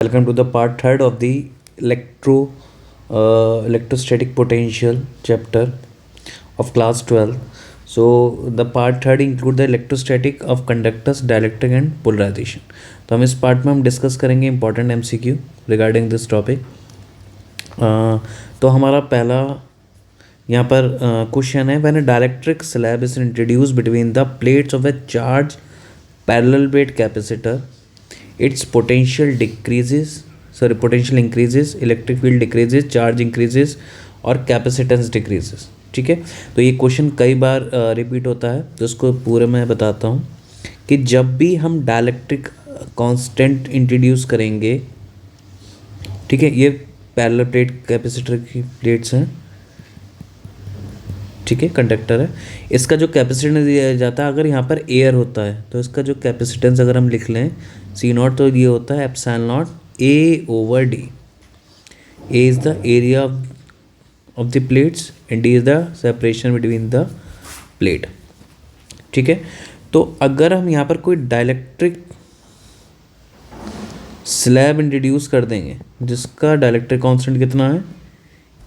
Welcome to the part third of the electrostatic potential chapter of class 12. So the part third include the electrostatic of conductors, dielectric and polarization. तो हम इस part में हम discuss करेंगे important MCQ regarding this topic. तो हमारा पहला यहाँ पर क्वेश्चन है, when a dielectric slab is introduce between the plates of a charge parallel plate capacitor, its potential increases, electric field decreases, charge increases और कैपेसिटेंस डिक्रीजेस. ठीक है, तो ये क्वेश्चन कई बार रिपीट होता है, तो इसको पूरे मैं बताता हूँ कि जब भी हम डाइलेक्ट्रिक कांस्टेंट इंट्रोड्यूस करेंगे, ठीक है, ये पैरेलल प्लेट कैपेसिटर की प्लेट्स हैं, ठीक है, कंडक्टर है, इसका जो कैपेसिटेंस दिया जाता है, अगर यहाँ पर एयर होता है तो इसका जो कैपेसिटेंस अगर हम लिख लें सी नॉट, तो ये होता है epsilon nought A over D. A is the area of the plates and D is the separation between the plate. ठीक है, तो अगर हम यहाँ पर कोई डाइलेक्ट्रिक स्लैब इंट्रोड्यूस कर देंगे जिसका डाइलेक्ट्रिक कांस्टेंट कितना है,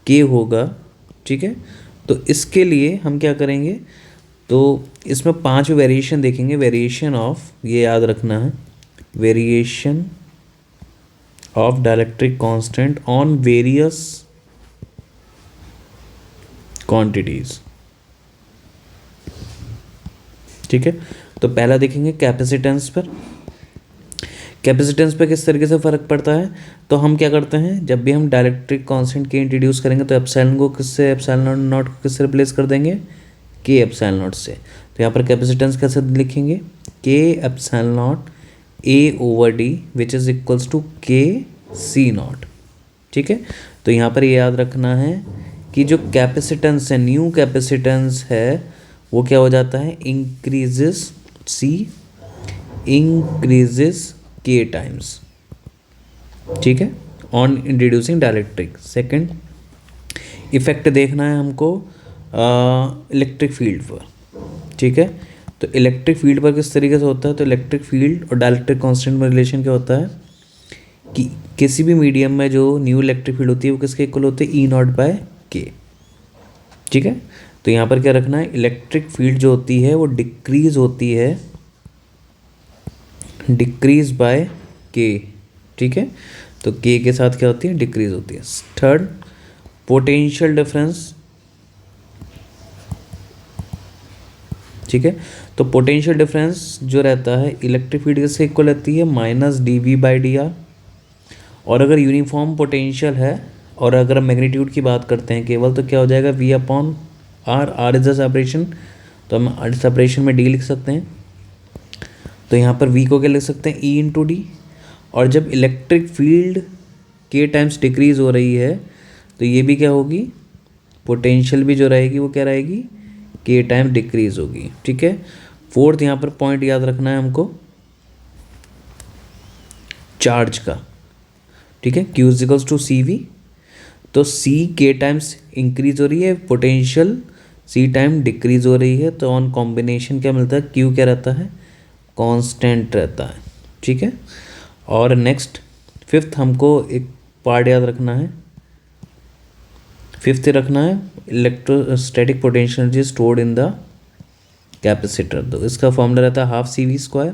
के होगा. ठीक है, तो इसके लिए हम क्या करेंगे, तो इसमें 5 वेरिएशन देखेंगे. वेरिएशन ऑफ, ये याद रखना है, variation of dielectric constant on various quantities. ठीक है, तो पहला देखेंगे कैपेसिटेंस पर. कैपेसिटेंस पे किस तरीके से फ़र्क पड़ता है, तो हम क्या करते हैं, जब भी हम डाइलेक्ट्रिक कांस्टेंट के इंट्रोड्यूस करेंगे तो एप्सिलॉन को किससे, एप्सिलॉन नॉट को किससे रिप्लेस कर देंगे, के एप्सिलॉन नॉट से. तो यहाँ पर कैपेसिटेंस कैसे लिखेंगे, K epsilon nought A over D which is equals to K C not. ठीक है, तो यहाँ पर ये याद रखना है कि जो कैपेसिटेंस है, न्यू कैपेसिटेंस है, वो क्या हो जाता है, इंक्रीजेस, सी इंक्रीजेस के टाइम्स. ठीक है, on introducing dielectric. Second effect देखना है हमको इलेक्ट्रिक फील्ड पर. ठीक है, तो इलेक्ट्रिक फील्ड पर किस तरीके से होता है, तो इलेक्ट्रिक फील्ड और डाइलेक्ट्रिक कांस्टेंट में रिलेशन क्या होता है कि किसी भी मीडियम में जो न्यू इलेक्ट्रिक फील्ड होती है वो किसके इक्वल होती है, ई नॉट बाय के. ठीक है, तो यहाँ पर क्या रखना है, इलेक्ट्रिक फील्ड जो होती है वो डिक्रीज होती है, डिक्रीज बाय के. ठीक है, तो के के साथ क्या होती है, डिक्रीज होती है. Third potential difference. ठीक है, तो पोटेंशियल डिफरेंस जो रहता है इलेक्ट्रिक फील्ड किससे इक्वल रहती है, minus D V by D R. और अगर यूनिफॉर्म पोटेंशियल है और अगर मैग्नीट्यूड की बात करते हैं केवल, तो क्या हो जाएगा, V upon R. R is the separation, तो हम सेपरेशन में डी लिख सकते हैं. तो यहाँ पर v को क्या लिख सकते हैं, ई इंटू डी. और जब इलेक्ट्रिक फील्ड के टाइम्स डिक्रीज हो रही है तो ये भी क्या होगी, पोटेंशियल भी जो रहेगी वो क्या रहेगी, के टाइम डिक्रीज होगी. ठीक है, फोर्थ यहाँ पर पॉइंट याद रखना है हमको चार्ज का. ठीक है, Q equals to C V, तो सी के टाइम्स इंक्रीज हो रही है, पोटेंशियल सी टाइम डिक्रीज हो रही है, तो ऑन कॉम्बिनेशन क्या मिलता है, क्यू क्या रहता है, कांस्टेंट रहता है. ठीक है, और नेक्स्ट फिफ्थ हमको एक पार्ट याद रखना है, फिफ्थ रखना है electrostatic potential energy stored in the capacitor. तो इसका फॉर्मूला रहता है हाफ सी वी स्क्वायर.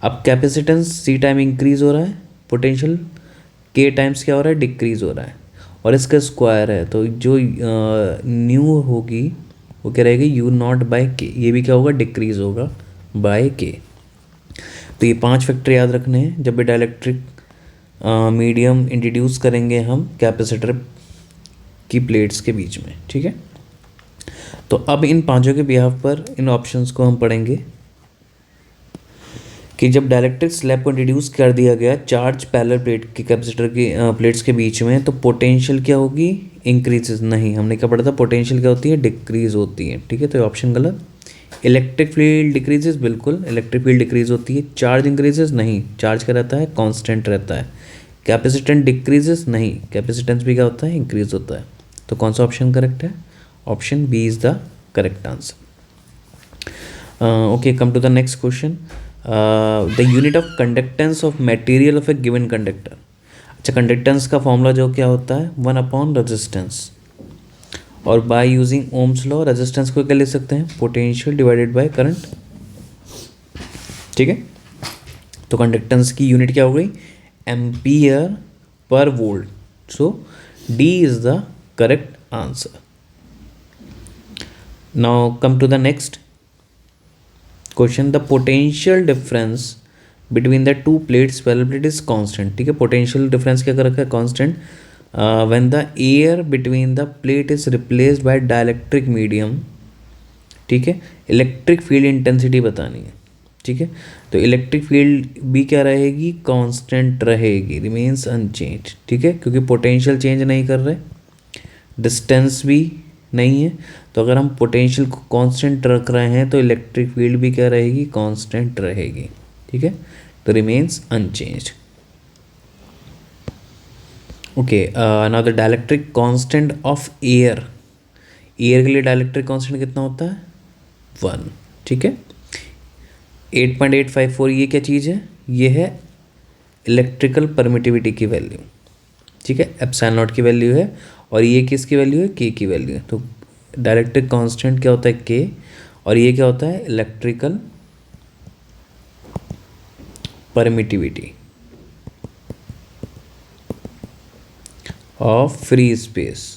अब कैपेसिटेंस सी टाइम इंक्रीज हो रहा है, पोटेंशियल के टाइम्स क्या हो रहा है, डिक्रीज हो रहा है, और इसका स्क्वायर है, तो जो न्यू होगी वो क्या रहेगी, यू नॉट बाय के. ये भी क्या होगा, डिक्रीज होगा बाय के. तो ये 5 फैक्टर याद रखने हैं जब भी डाइलेक्ट्रिक मीडियम इंट्रोड्यूस करेंगे हम कैपेसिटर की प्लेट्स के बीच में. ठीक है, तो अब इन पांचों के बिहाफ पर इन ऑप्शंस को हम पढ़ेंगे कि जब डाइलेक्ट्रिक स्लैब को इंट्रोड्यूस कर दिया गया चार्ज पैरेलल प्लेट की कैपेसिटर की प्लेट्स के बीच में, तो पोटेंशियल क्या होगी, इंक्रीज. नहीं, हमने क्या पढ़ा था, पोटेंशियल क्या होती है, डिक्रीज होती है. ठीक है, तो ऑप्शन गलत. इलेक्ट्रिक फील्ड डिक्रीजेस, बिल्कुल इलेक्ट्रिक फील्ड डिक्रीज होती है. चार्ज इंक्रीजेस, नहीं, चार्ज क्या रहता है, कांस्टेंट रहता है. कैपेसिटेंस डिक्रीजेस, नहीं, कैपेसिटेंस भी क्या होता है, इंक्रीज होता है. तो कौन सा ऑप्शन करेक्ट है, option B is the correct answer. Okay, come to the next question. The unit of conductance of material of a given conductor. अच्छा, कंडक्टेंस का फॉर्मूला जो क्या होता है, 1 अपॉन रेजिस्टेंस, और by using ohm's law resistance को क्या ले सकते हैं, पोटेंशियल डिवाइडेड बाय करंट। ठीक है, तो कंडक्टेंस की यूनिट क्या हो गई, एम्पियर पर volt. So D is the correct answer. Now come to the next question. The potential difference between the two plates parallel plate is constant. ठीक है, पोटेंशियल डिफरेंस क्या कर रखा है, constant. When the air between the plate is replaced by dielectric medium. ठीक है, electric field intensity बतानी है। ठीक है, तो इलेक्ट्रिक फील्ड भी क्या रहेगी, कांस्टेंट रहेगी, रिमेन्स अनचेंज। ठीक है, क्योंकि पोटेंशियल चेंज नहीं कर रहे, डिस्टेंस भी नहीं है, तो अगर हम पोटेंशियल को कांस्टेंट रख रहे हैं तो इलेक्ट्रिक फील्ड भी क्या रहेगी, कांस्टेंट रहेगी। ठीक है, तो remains unchanged. Okay, now the dielectric constant of air. Air के लिए डाइलेक्ट्रिक कांस्टेंट कितना होता है, 1। ठीक है, 8.854 ये क्या चीज़ है, ये है इलेक्ट्रिकल परमिटिविटी की वैल्यू। ठीक है, एप्सिलॉन नॉट की वैल्यू है, और ये किसकी वैल्यू है, के की वैल्यू है। तो डाइलेक्ट्रिक कांस्टेंट क्या होता है, के, और ये क्या होता है, electrical permittivity of free space.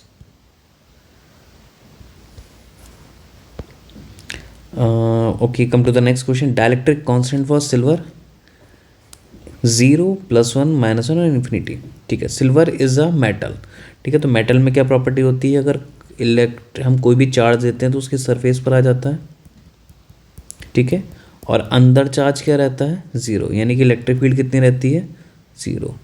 Okay, come to the next question. Dielectric constant for silver 0, +1, -1 और इन्फिनिटी। ठीक है, सिल्वर इज़ अ मेटल। ठीक है, तो मेटल में क्या प्रॉपर्टी होती है, अगर हम कोई भी चार्ज देते हैं तो उसकी सरफेस पर आ जाता है। ठीक है, और अंदर चार्ज क्या रहता है, 0, यानी कि इलेक्ट्रिक फील्ड कितनी रहती है, 0।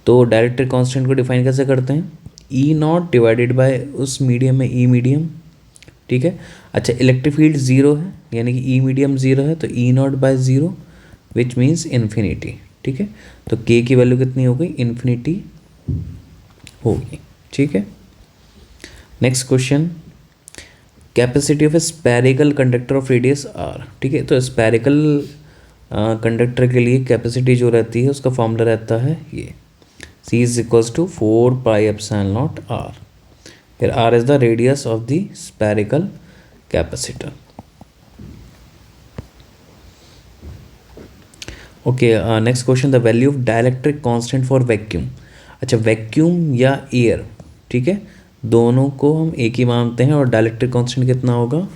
तो डाइलेक्ट्रिक कांस्टेंट को डिफाइन कैसे करते हैं, E0 डिवाइडेड बाय उस मीडियम में E मीडियम। ठीक है, अच्छा, इलेक्ट्रिक फील्ड 0 है, यानी कि ई मीडियम 0 है, तो E0 bye 0 which means infinity. ठीक है, तो के की वैल्यू कितनी हो गई, इन्फिनिटी होगी। ठीक है, next question. Capacity of a spherical conductor of radius R. ठीक है, तो स्पेरिकल कंडक्टर के लिए कैपेसिटी जो रहती है उसका फॉर्मूला रहता है ये, C is equals to 4πε0 r। फिर r is the radius of the spherical capacitor. Okay, next question. The value of dielectric constant for vacuum. अच्छा, वैक्यूम या एयर, ठीक है, दोनों को हम एक ही मानते हैं, और डाइलेक्ट्रिक कांस्टेंट कितना होगा,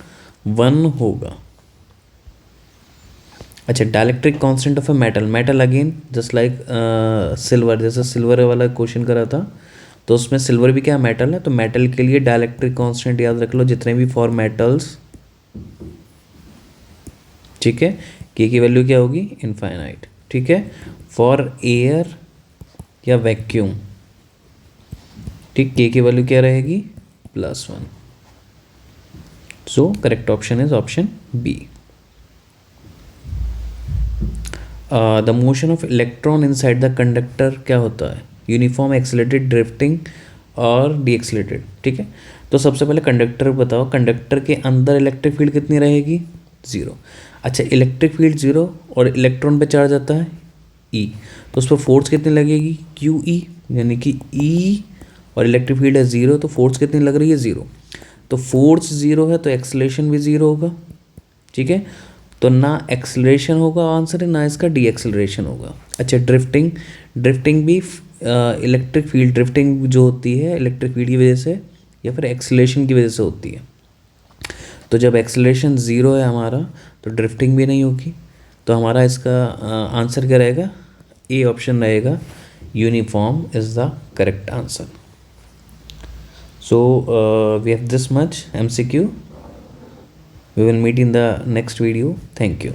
1 होगा। अच्छा, dielectric constant of a metal. Metal again just like silver, जैसे सिल्वर वाला क्वेश्चन करा था, तो उसमें सिल्वर भी क्या मेटल है, तो मेटल के लिए डाइलेक्ट्रिक कांस्टेंट याद रख लो, जितने भी फॉर मेटल्स। ठीक है, के की वैल्यू क्या होगी, इनफाइनाइट। ठीक है, फॉर एयर या वैक्यूम, ठीक, के की वैल्यू क्या रहेगी, +1। So correct option is option B. The motion of electron inside the conductor क्या होता है, यूनिफॉर्म, एक्सेलरेटेड, ड्रिफ्टिंग और डी एक्सेलरेटेड। ठीक है, तो सबसे पहले कंडक्टर बताओ, कंडक्टर के अंदर इलेक्ट्रिक फील्ड कितनी रहेगी, 0। अच्छा, इलेक्ट्रिक फील्ड 0 और इलेक्ट्रॉन पे चार्ज आता है E, तो उस पर फोर्स कितनी लगेगी, QE, यानी कि E, और इलेक्ट्रिक फील्ड है 0, तो फोर्स कितनी लग रही है, 0। तो फोर्स 0 है तो एक्सेलरेशन भी 0 होगा। ठीक है, तो ना एक्सेलरेशन होगा आंसर है, ना इसका डी एक्सेलरेशन होगा। अच्छा, ड्रिफ्टिंग, ड्रिफ्टिंग भी इलेक्ट्रिक फील्ड, ड्रिफ्टिंग जो होती है इलेक्ट्रिक फील्ड की वजह से या फिर एक्सेलरेशन की वजह से होती है। तो जब एक्सेलरेशन 0 है हमारा, तो ड्रिफ्टिंग भी नहीं होगी। तो हमारा इसका आंसर क्या रहेगा, ए ऑप्शन रहेगा, uniform is the correct answer. So we have this much MCQ. We will meet in the next video. Thank you.